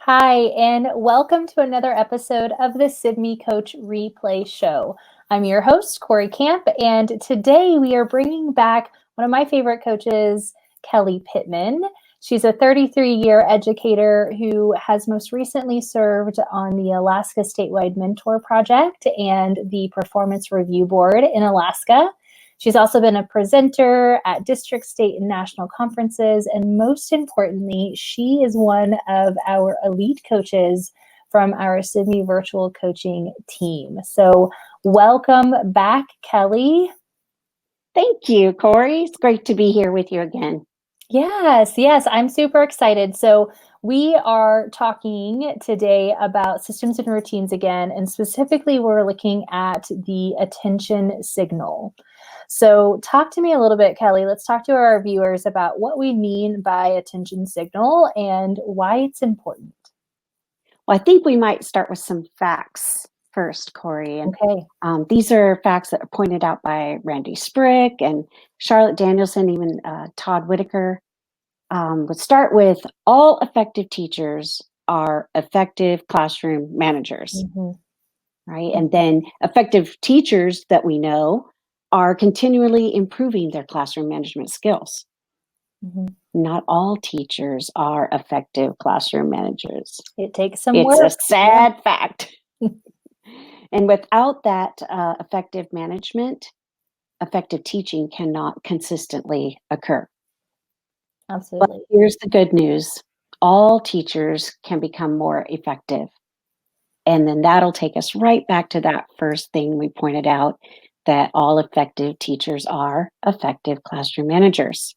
Hi, and welcome to another episode of the Sibme Coach Replay Show. I'm your host, Corey Camp, and today we are bringing back one of my favorite coaches, Kellie Pitman. She's a 33-year educator who has most recently served on the Alaska Statewide Mentor Project and the Performance Review Board in Alaska. She's also been a presenter at district, state, and national conferences. And most importantly, she is one of our elite coaches from our Sibme virtual coaching team. So welcome back, Kellie. Thank you, Corey. It's great to be here with you again. Yes, I'm super excited. So we are talking today about systems and routines again, and specifically we're looking at the attention signal. So talk to me a little bit, Kellie. Let's talk to our viewers about what we mean by attention signal and why it's important. Well, I think we might start with some facts first, Corey. And, Okay. these are facts that are pointed out by Randy Sprick and Charlotte Danielson, even Todd Whitaker. Let's start with all effective teachers are effective classroom managers, right? And then effective teachers that we know are continually improving their classroom management skills. Not all teachers are effective classroom managers. It takes some It's work. a sad fact. And without that effective management, effective teaching cannot consistently occur. Absolutely. But here's the good news. All teachers can become more effective. And then that'll take us right back to that first thing we pointed out, that all effective teachers are effective classroom managers.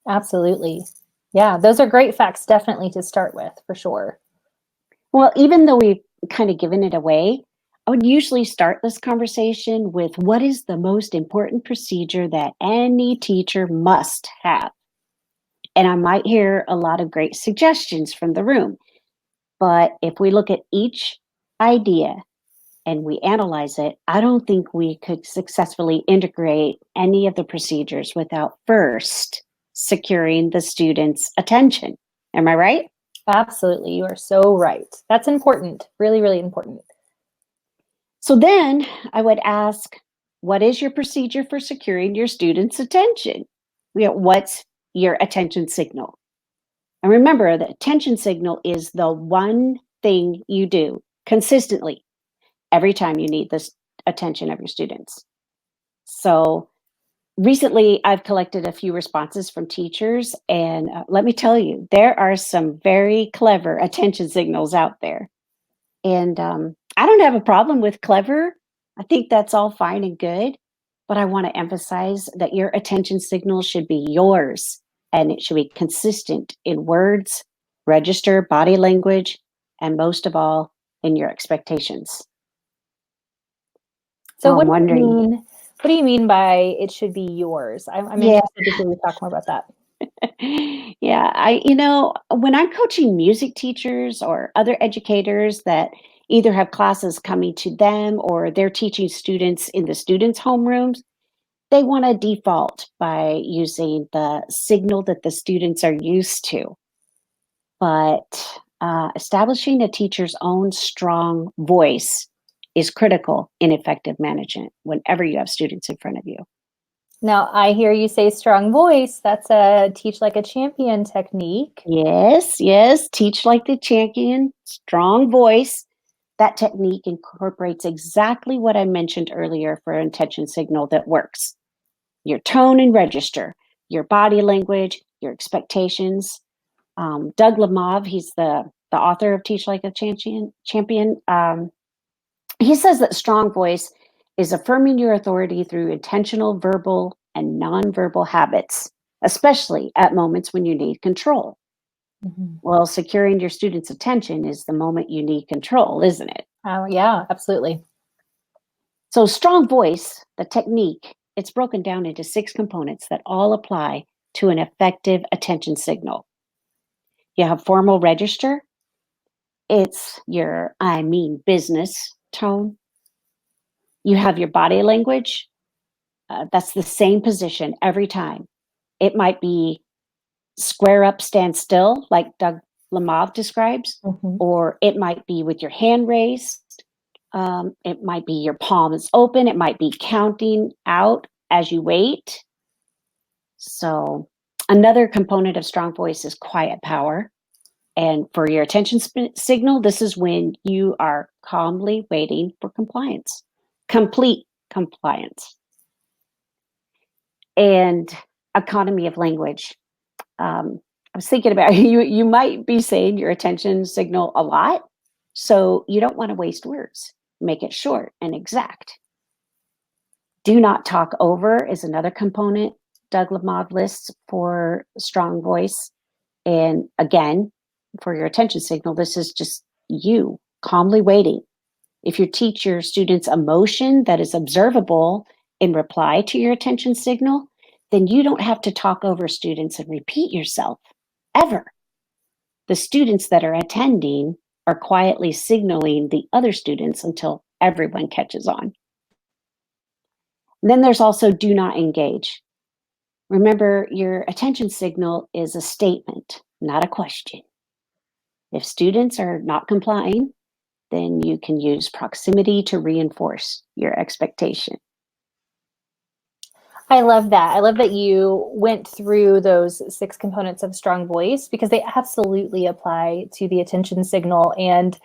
Absolutely. Yeah, those are great facts, definitely, to start with, for sure. Well, even though we've kind of given it away, I would usually start this conversation with what is the most important procedure that any teacher must have? And I might hear a lot of great suggestions from the room. But if we look at each idea and we analyze it, I don't think we could successfully integrate any of the procedures without first securing the student's attention. Am I right? Absolutely. You are so right. That's important. Really, really important. So then I would ask, what is your procedure for securing your students' attention? What's your attention signal? And remember, the attention signal is the one thing you do consistently every time you need the attention of your students. So recently, I've collected a few responses from teachers, and let me tell you, there are some very clever attention signals out there. And I don't have a problem with clever. I think that's all fine and good. But I want to emphasize that your attention signal should be yours, and it should be consistent in words, register, body language, and most of all, in your expectations. So what do you mean by it should be yours? I'm interested to hear you talk more about that. Yeah, when I'm coaching music teachers or other educators that either have classes coming to them or they're teaching students in the students' homerooms, they want to default by using the signal that the students are used to. But establishing a teacher's own strong voice is critical in effective management whenever you have students in front of you. Now, I hear you say strong voice. That's a teach like a champion technique. Yes. Teach like the champion, strong voice. That technique incorporates exactly what I mentioned earlier for an attention signal that works. Your tone and register, your body language, your expectations. Doug Lemov, he's the author of Teach Like a Champion. He says that strong voice is affirming your authority through intentional verbal and nonverbal habits, especially at moments when you need control. Well, securing your students' attention is the moment you need control, isn't it? Oh, yeah, absolutely. So strong voice, the technique, it's broken down into 6 components that all apply to an effective attention signal. You have formal register. It's your I mean business tone. You have your body language. That's the same position every time. It might be square up, stand still, like Doug Lamov describes, Mhm. or it might be with your hand raised. It might be your palm is open. It might be counting out as you wait. So another component of strong voice is quiet power. And for your attention signal, this is when you are calmly waiting for compliance, complete compliance. And economy of language. I was thinking about you might be saying your attention signal a lot, so you don't want to waste words. Make it short and exact. Do not talk over is another component Doug Lamov lists for strong voice. And again, for your attention signal, this is just you calmly waiting. If you teach your students emotion that is observable in reply to your attention signal, then you don't have to talk over students and repeat yourself ever. The students that are attending are quietly signaling the other students until everyone catches on. And then there's also do not engage. Remember, your attention signal is a statement, not a question. If students are not complying, then you can use proximity to reinforce your expectation. I love that. I love that you went through those 6 components of strong voice, because they absolutely apply to the attention signal. And,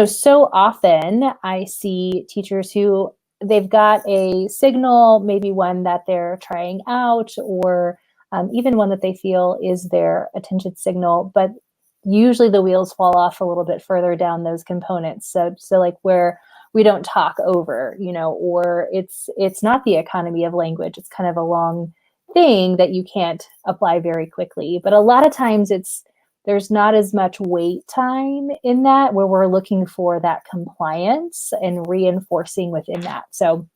so often I see teachers who they've got a signal, maybe one that they're trying out, or even one that they feel is their attention signal, but usually the wheels fall off a little bit further down those components. So like where we don't talk over, or it's not the economy of language. It's kind of a long thing that you can't apply very quickly. But a lot of times there's not as much wait time in that, where we're looking for that compliance and reinforcing within that. So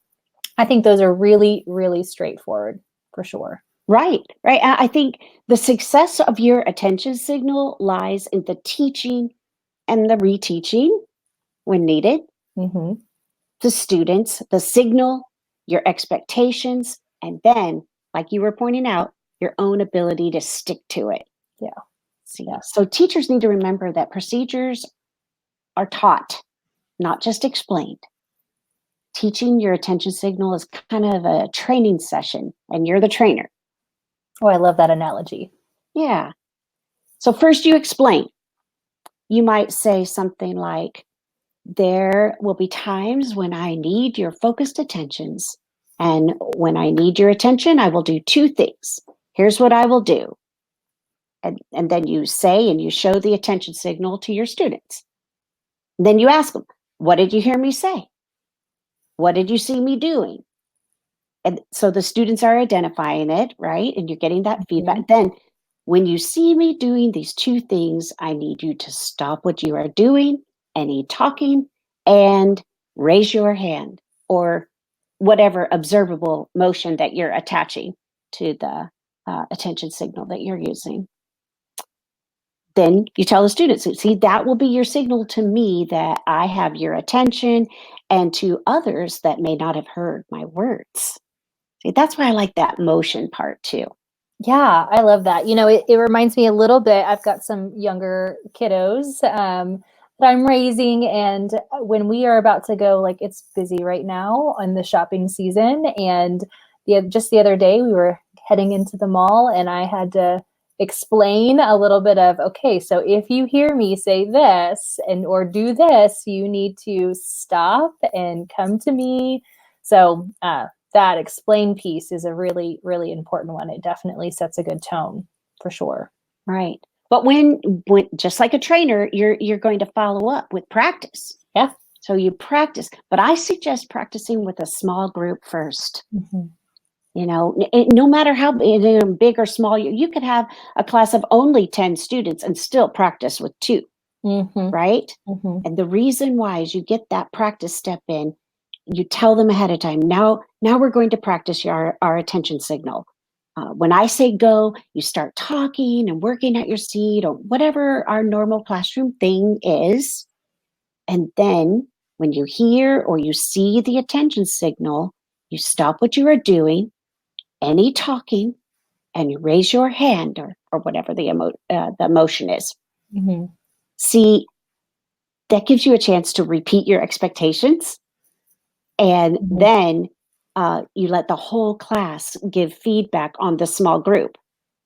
I think those are really, really straightforward for sure. Right. I think the success of your attention signal lies in the teaching and the reteaching when needed. Mm-hmm. The students, the signal, your expectations, and then, like you were pointing out, your own ability to stick to it. Yeah. Yeah. So teachers need to remember that procedures are taught, not just explained. Teaching your attention signal is kind of a training session, and you're the trainer. Oh, I love that analogy. Yeah. So first you explain. You might say something like, there will be times when I need your focused attentions. And when I need your attention, I will do 2 things. Here's what I will do. And then you say and you show the attention signal to your students. And then you ask them, what did you hear me say? What did you see me doing? And so the students are identifying it, right? And you're getting that feedback. Then when you see me doing these 2 things, I need you to stop what you are doing, any talking, and raise your hand, or whatever observable motion that you're attaching to the attention signal that you're using. Then you tell the students, see, that will be your signal to me that I have your attention, and to others that may not have heard my words. See, that's why I like that motion part too. Yeah, I love that. It reminds me a little bit. I've got some younger kiddos that I'm raising, and when we are about to go, like it's busy right now on the shopping season, and just the other day we were heading into the mall, and I had to explain a little bit of, okay, so if you hear me say this or do this, you need to stop and come to me. So that explain piece is a really, really important one. It definitely sets a good tone for sure. Right. But when just like a trainer, you're going to follow up with practice. Yeah. So you practice, but I suggest practicing with a small group first. Mm-hmm. No matter how big or small, you could have a class of only 10 students and still practice with 2, right? Mm-hmm. And the reason why is you get that practice step in, you tell them ahead of time, now we're going to practice our attention signal. When I say go, you start talking and working at your seat or whatever our normal classroom thing is. And then when you hear or you see the attention signal, you stop what you are doing, any talking, and you raise your hand or whatever the emotion is. Mhm. See, that gives you a chance to repeat your expectations, and Mhm. then you let the whole class give feedback on the small group.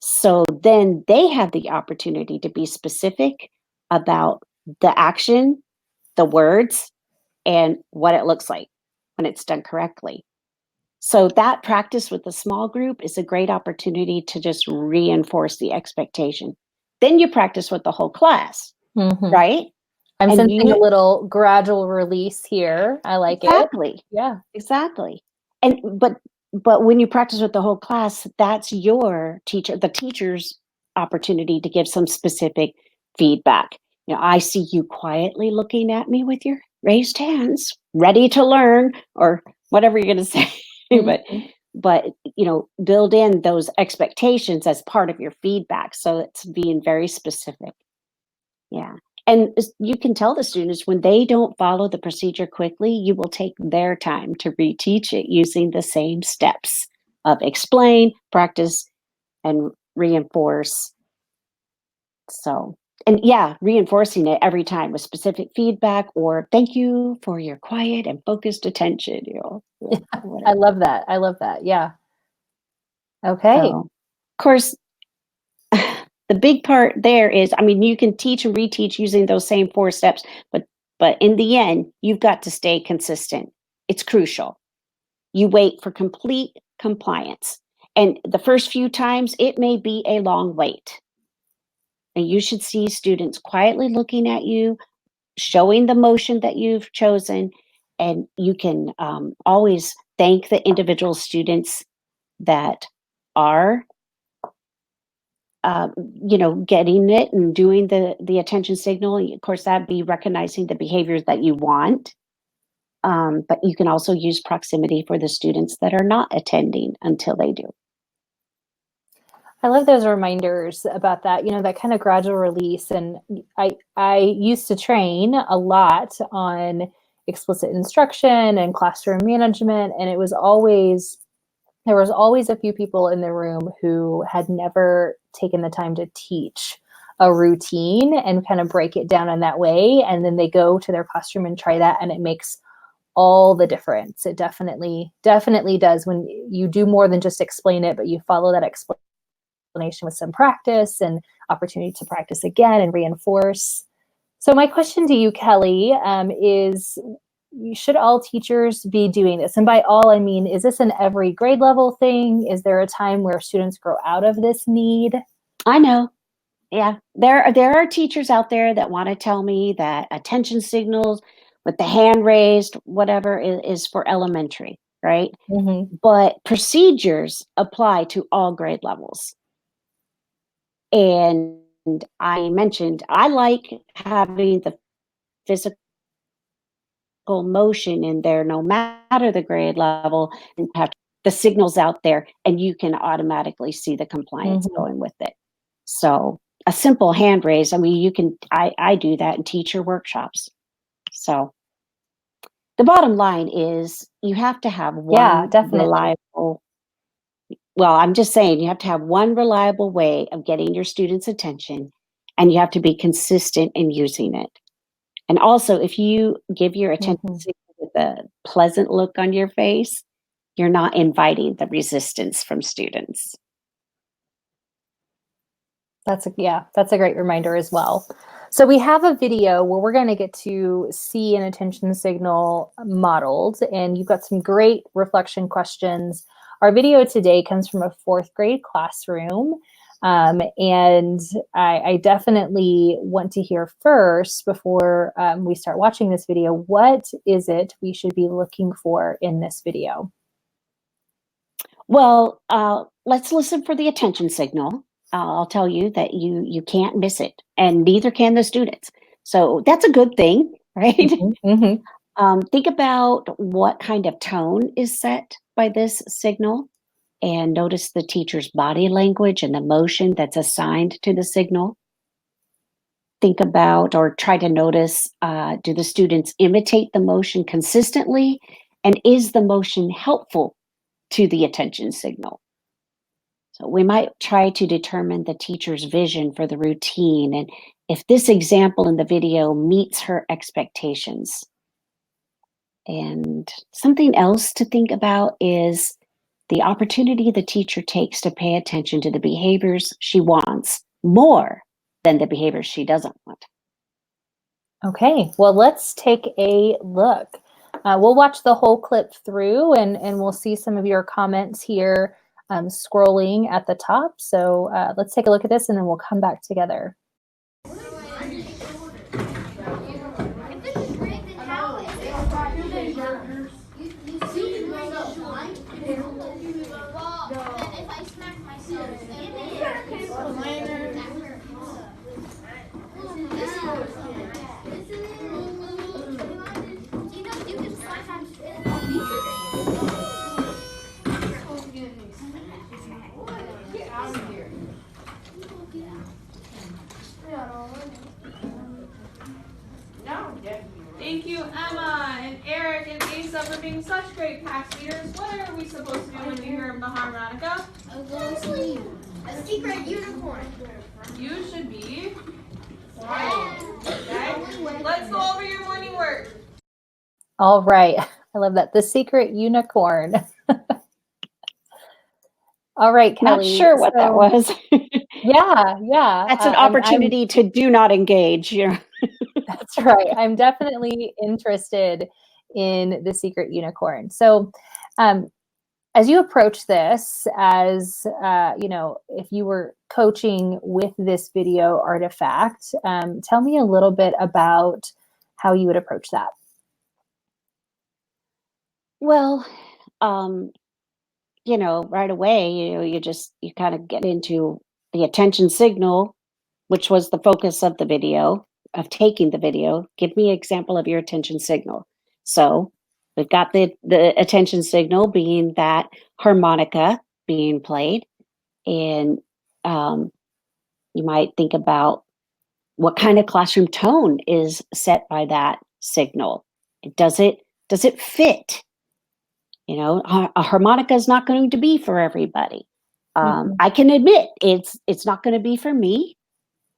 So then they have the opportunity to be specific about the action, the words, and what it looks like when it's done correctly. So that practice with the small group is a great opportunity to just reinforce the expectation. Then you practice with the whole class, Mhm. right? I'm And sensing a you little gradual release here. I like it. exactly, Yeah. exactly. And but when you practice with the whole class, that's your teacher, the teacher's opportunity to give some specific feedback. I see you quietly looking at me with your raised hands, ready to learn, or whatever you're going to say. but Mhm. but build in those expectations as part of your feedback, so it's being very specific. Yeah. And you can tell the students when they don't follow the procedure quickly, you will take their time to reteach it using the same steps of explain, practice, and reinforce. So, and yeah, reinforcing it every time with specific feedback or thank you for your quiet and focused attention, I whatever. love that. I love that. Yeah. Okay. So, of course, the big part there is, I mean, you can teach and reteach using those same 4 steps, but in the end, you've got to stay consistent. It's crucial. You wait for complete compliance. And the first few times, it may be a long wait. And you should see students quietly looking at you, showing the motion that you've chosen, and you can always thank the individual students that are getting it and doing the attention signal. Of course, that'd be recognizing the behaviors that you want. But you can also use proximity for the students that are not attending until they do. I love those reminders about that, that kind of gradual release. And I used to train a lot on explicit instruction and classroom management, and there was always a few people in the room who had never taken the time to teach a routine and kind of break it down in that way. And then they go to their classroom and try that, and it makes all the difference. It definitely does when you do more than just explain it, but you follow that explanation with some practice and opportunity to practice again and reinforce. So my question to you, Kellie, is should all teachers be doing this? And by all, I mean, is this an every grade level thing? Is there a time where students grow out of this need? I know. Yeah, there are teachers out there that want to tell me that attention signals with the hand raised, whatever, is for elementary, right? Mm-hmm. But procedures apply to all grade levels. And I mentioned I like having the physical motion in there no matter the grade level, and have the signals out there, and you can automatically see the compliance Mm-hmm. going with it. So a simple hand raise, I mean, I do that in teacher workshops. So the bottom line is you have to have Yeah, one definitely. reliable, well, I'm just saying you have to have one reliable way of getting your students' attention, and you have to be consistent in using it. And also, if you give your attention Mm-hmm. signal with a pleasant look on your face, you're not inviting the resistance from students. That's a great reminder as well. So we have a video where we're going to get to see an attention signal modeled, and you've got some great reflection questions. Our video today comes from a 4th grade classroom. And I definitely want to hear first, before we start watching this video, what is it we should be looking for in this video? Well, let's listen for the attention signal. I'll tell you that you can't miss it, and neither can the students. So that's a good thing, right? Mm-hmm, mm-hmm, Think about what kind of tone is set by this signal, and notice the teacher's body language and the motion that's assigned to the signal. Think about or try to notice, do the students imitate the motion consistently? And is the motion helpful to the attention signal? We might try to determine the teacher's vision for the routine and if this example in the video meets her expectations. And something else to think about is the opportunity the teacher takes to pay attention to the behaviors she wants more than the behaviors she doesn't want. Okay, well, let's take a look. We'll watch the whole clip through and we'll see some of your comments here scrolling at the top. So let's take a look at this and then we'll come back together. Thank you, Emma and Eric and Asa for being such great class leaders. What are we supposed to do when we hear the harmonica? Go sleep. A secret unicorn. You should be quiet. Okay? Let's go over your morning work. All right. I love that. The secret unicorn. All right, Kelly. Not sure what that was. Yeah. That's an opportunity to do not engage. That's right. I'm definitely interested in the secret unicorn. So as you approach this, as if you were coaching with this video artifact, tell me a little bit about how you would approach that. Well, right away, you kind of get into the attention signal, which was the focus of the video, of taking the video. Give me an example of your attention signal. So we've got the attention signal being that harmonica being played. And you might think about what kind of classroom tone is set by that signal. Does it fit? A harmonica is not going to be for everybody. I can admit it's not going to be for me,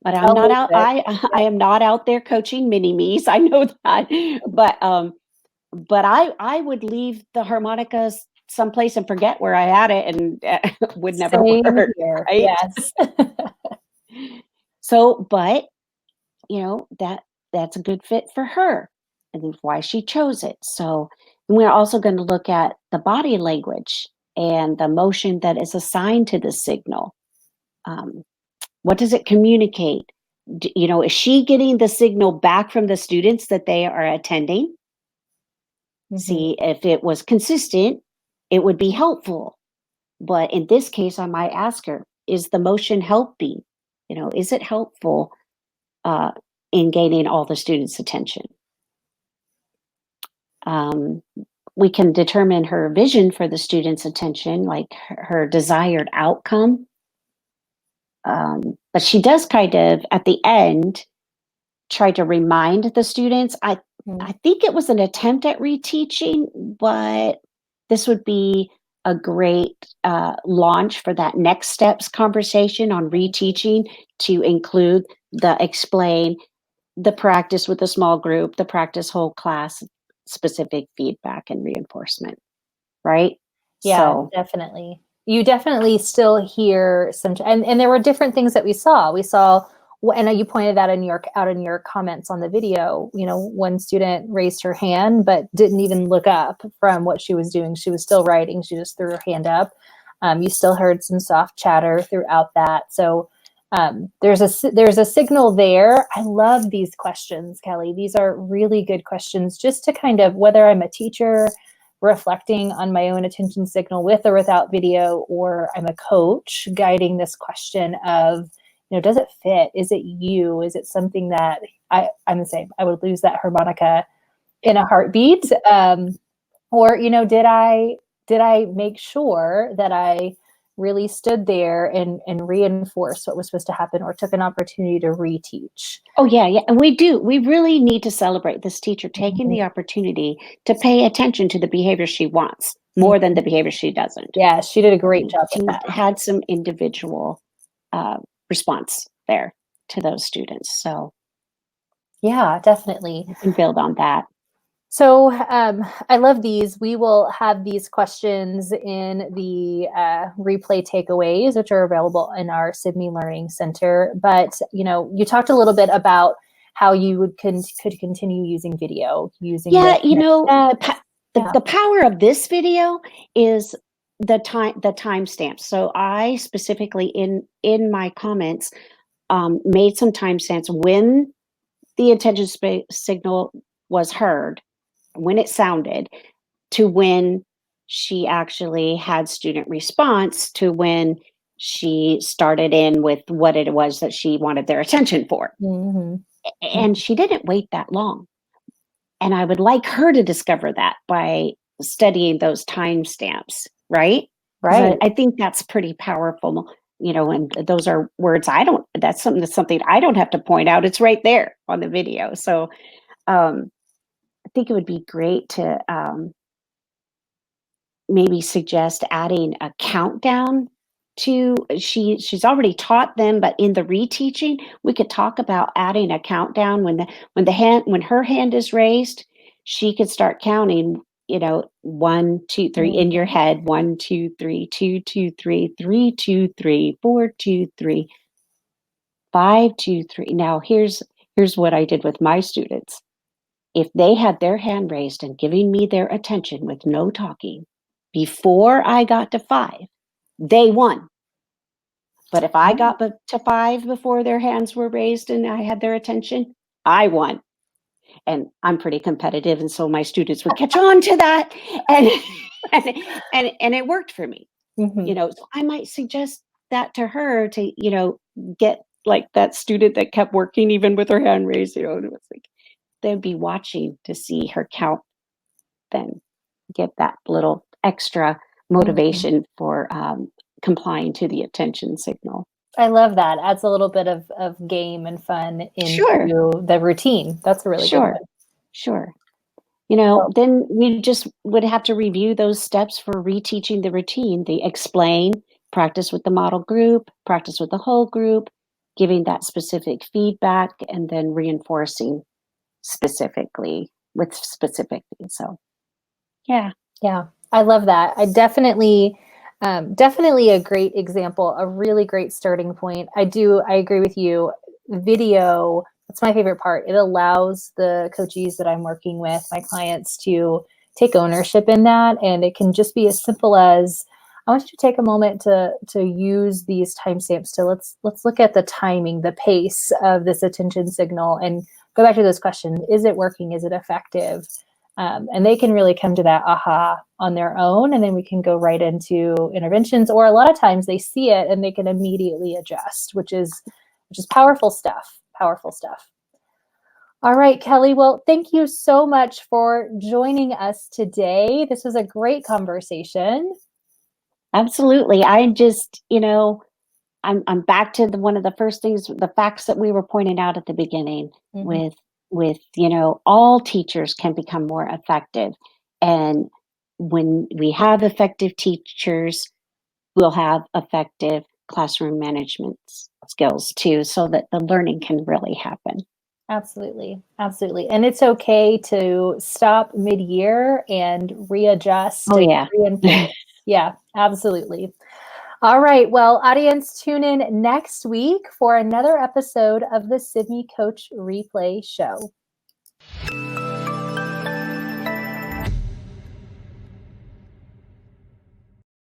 but I'm not out. I am not out there coaching mini-me's. I know that, but I would leave the harmonicas someplace and forget where I had it, and would never work. Here. Right? Yes. So, but that's a good fit for her, and why she chose it. So we're also going to look at the body language and the motion that is assigned to the signal. What does it communicate? Is she getting the signal back from the students that they are attending? Mm-hmm. See, if it was consistent, it would be helpful. But in this case, I might ask her, is the motion helping? Is it helpful in gaining all the students' attention? We can determine her vision for the students' attention, like her desired outcome. But she does kind of, at the end, try to remind the students. I think it was an attempt at reteaching, but this would be a great launch for that next steps conversation on reteaching, to include the explain, the practice with a small group, the practice whole class, specific feedback and reinforcement, right? Yeah, so, definitely. You definitely still hear some, and there were different things that we saw. We saw, and you pointed that out in your comments on the video. One student raised her hand, but didn't even look up from what she was doing. She was still writing. She just threw her hand up. You still heard some soft chatter throughout that. So there's a signal there. I love these questions, Kelly. These are really good questions, just to kind of, whether I'm a teacher reflecting on my own attention signal with or without video, or I'm a coach guiding this question of, does it fit? Is it you? Is it something that I'm the same? I would lose that harmonica in a heartbeat. Or, did I make sure that I really stood there and reinforced what was supposed to happen, or took an opportunity to reteach? Oh, yeah. And we really need to celebrate this teacher taking the opportunity to pay attention to the behavior she wants. more than the behavior she doesn't. Yeah, she did a great job She with that. had some individual response there to those students. So Yeah, definitely. you can build on that. So I love these. We will have these questions in the replay takeaways, which are available in our Sibme Learning Center. But, you talked a little bit about how you could continue using video, using Yeah, Yeah. the power of this video is the timestamps. So I specifically in my comments made some timestamps when the attention signal was heard, when it sounded, to when she actually had student response, to when she started in with what it was that she wanted their attention for. Mhm. And she didn't wait that long. And I would like her to discover that by studying those timestamps, right? Right. I think that's pretty powerful, and those are words that's something I don't have to point out. It's right there on the video. So I think it would be great to maybe suggest adding a countdown to she's already taught them, but in the reteaching, we could talk about adding a countdown when her hand is raised, she could start counting, 1, 2, 3 in your head, 1, 2, 3, 2, 2, 3, 3, 2, 3, 4, 2, 3, 5, 2, 3. Now here's what I did with my students. If they had their hand raised and giving me their attention with no talking before I got to 5, they won. But if I got to 5 before their hands were raised and I had their attention, I won. And I'm pretty competitive, and so my students would catch on to that, and and it worked for me. Mhm. So I might suggest that to her to get like that student that kept working even with her hand raised. And it was like they'd be watching to see her count, then get that little extra motivation for complying to the attention signal. I love that. Adds a little bit of game and fun Sure. into the routine. That's a really good one. Sure. So- Then we just would have to review those steps for reteaching the routine. The explain, practice with the model group, practice with the whole group, giving that specific feedback, and then reinforcing specifically with specific things. So, yeah. Yeah, I love that. I definitely a great example, a really great starting point. I agree with you. Video, that's my favorite part. It allows the coachees that I'm working with, my clients, to take ownership in that. And it can just be as simple as, I want you to take a moment to use these timestamps to let's look at the timing, the pace of this attention signal, and go back to those questions. Is it working? Is it effective? And they can really come to that aha on their own, and then we can go right into interventions. Or a lot of times they see it and they can immediately adjust, which is powerful stuff. Powerful stuff. All right, Kellie. Well, thank you so much for joining us today. This was a great conversation. Absolutely. I just, I'm back to one of the first things, the facts that we were pointing out at the beginning with all teachers can become more effective. And when we have effective teachers, we'll have effective classroom management skills too, so that the learning can really happen. Absolutely. Absolutely. And it's okay to stop mid-year and readjust. Oh, yeah. Yeah, absolutely. All right. Well, audience, tune in next week for another episode of the Sibme Coach Replay Show.